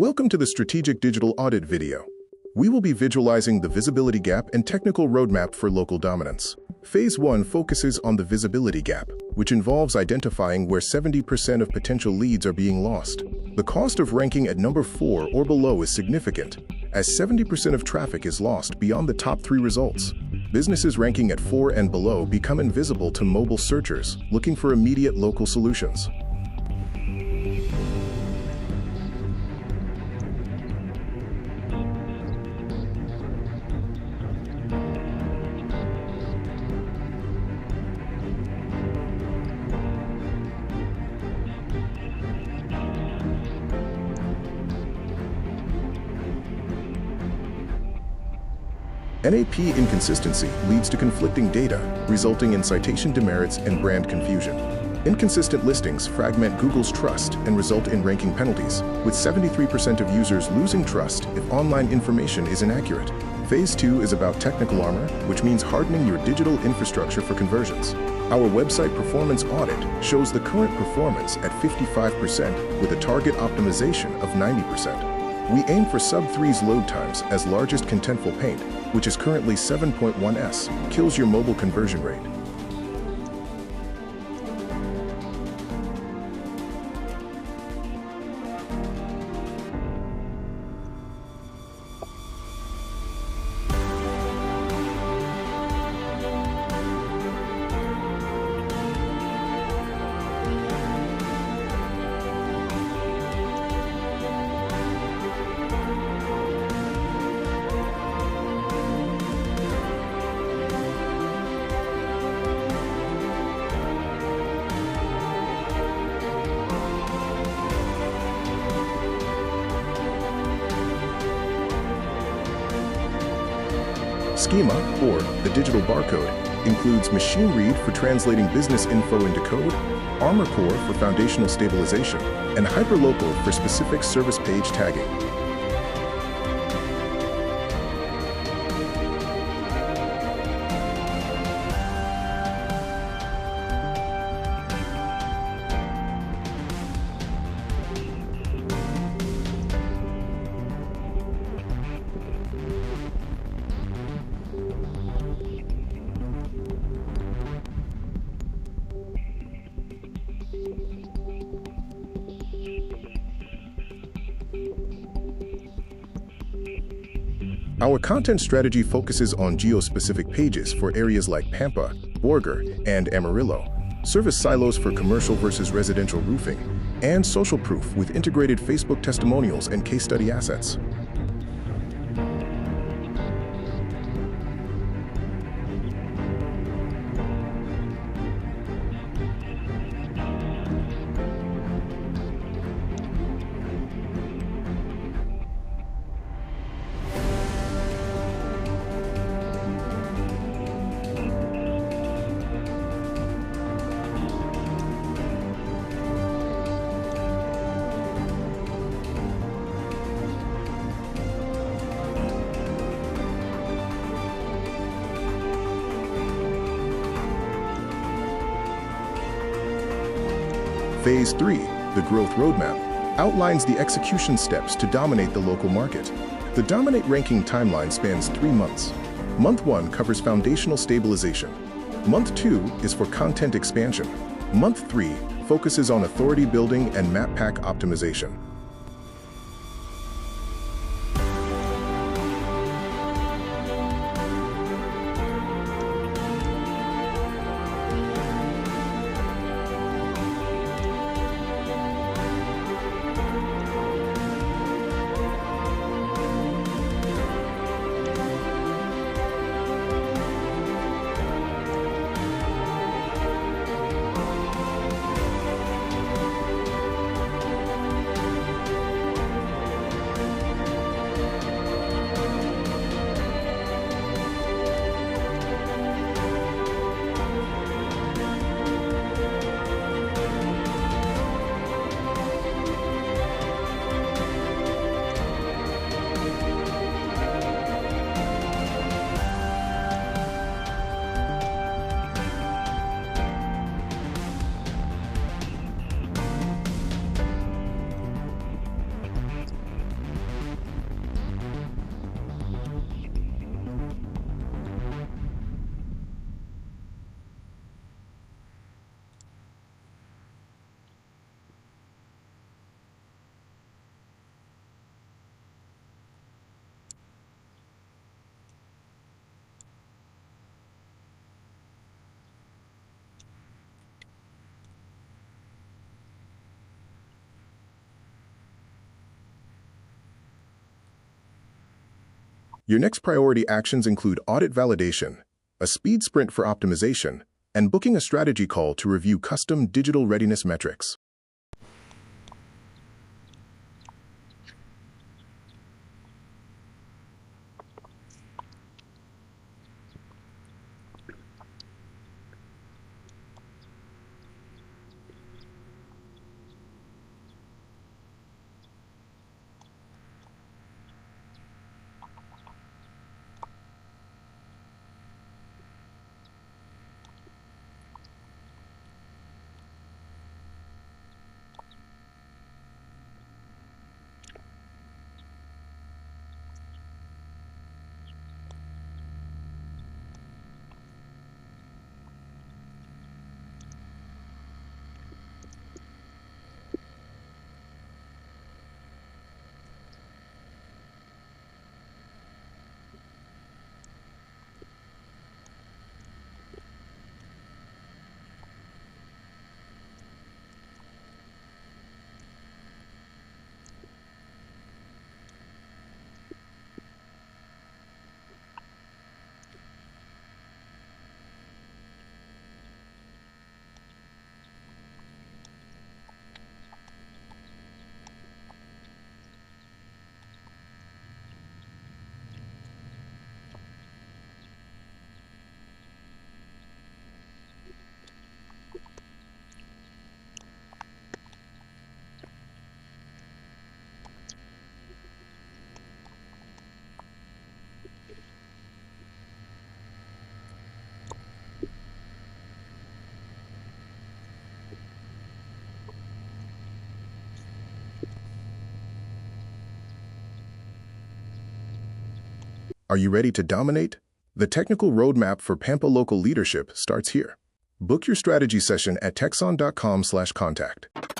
Welcome to the Strategic Digital Audit video. We will be visualizing the visibility gap and technical roadmap for local dominance. Phase 1 focuses on the visibility gap, which involves identifying where 70% of potential leads are being lost. The cost of ranking at number 4 or below is significant, as 70% of traffic is lost beyond the top 3 results. Businesses ranking at 4 and below become invisible to mobile searchers looking for immediate local solutions. NAP inconsistency leads to conflicting data, resulting in citation demerits and brand confusion. Inconsistent listings fragment Google's trust and result in ranking penalties, with 73% of users losing trust if online information is inaccurate. Phase 2 is about technical armor, which means hardening your digital infrastructure for conversions. Our website performance audit shows the current performance at 55% with a target optimization of 90%. We aim for sub-3's load times as largest contentful paint, which is currently 7.1s, kills your mobile conversion rate. Schema, or the digital barcode, includes machine read for translating business info into code, Armor Core for foundational stabilization, and hyperlocal for specific service page tagging. Our content strategy focuses on geo-specific pages for areas like Pampa, Borger, and Amarillo, service silos for commercial versus residential roofing, and social proof with integrated Facebook testimonials and case study assets. Phase 3, the Growth Roadmap, outlines the execution steps to dominate the local market. The Dominate ranking timeline spans 3 months. Month 1 covers foundational stabilization. Month 2 is for content expansion. Month 3 focuses on authority building and map pack optimization. Your next priority actions include audit validation, a speed sprint for optimization, and booking a strategy call to review custom digital readiness metrics. Are you ready to dominate? The technical roadmap for Pampa local leadership starts here. Book your strategy session at TEXSEON.com/contact.